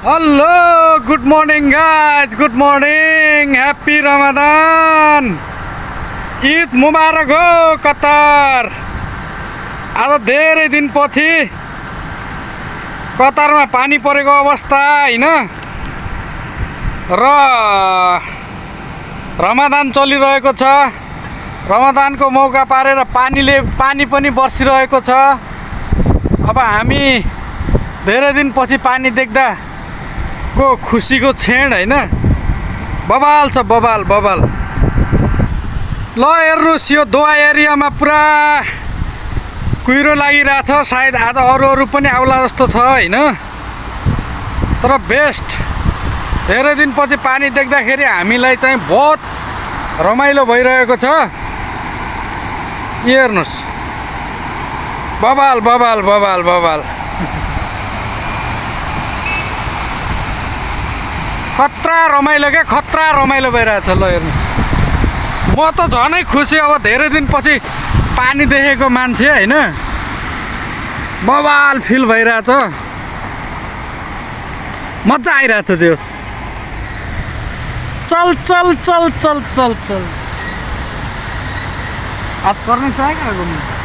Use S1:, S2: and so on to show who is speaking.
S1: Hello, good morning guys, good morning, happy Ramadan, Eid Mubarak हो qatar। आज धेरै दिन पछि कतारमा पानी परेको अवस्था हैन र रमजान चलिरहेको छ। रमजानको मौका पारेर पानी पनि बर्सिरहेको छ। अब हामी धेरै दिन पछि पानी देख्दा को खुसीको क्षण हैन, बबाल छ, बबाल बबाल। ल हेर्नुस्, यो दोहा एरियामा पुरा कुहिरो लागिरहेछ। सायद आज अरू पनि आउला जस्तो छ हैन, तर बेस्ट। धेरै दिन पछि पानी देख्दाखेरि हामीलाई चाहिँ बहुत रमाइलो भइरहेको छ। हेर्नुस्, बबाल बबाल बबाल बबाल। खतरा रमाइलो क्या, खतरा रमाइलो भइरहेछ। ल हेर्नुस्, म त झनै खुसी। अब धेरै दिन पछि पानी देखेको मान्छे हैन, बबाल फिल भइरहेछ, मजा आइरहेछ। जोस चल चल चल चल चल चल। आज करने से आएगा घूमने।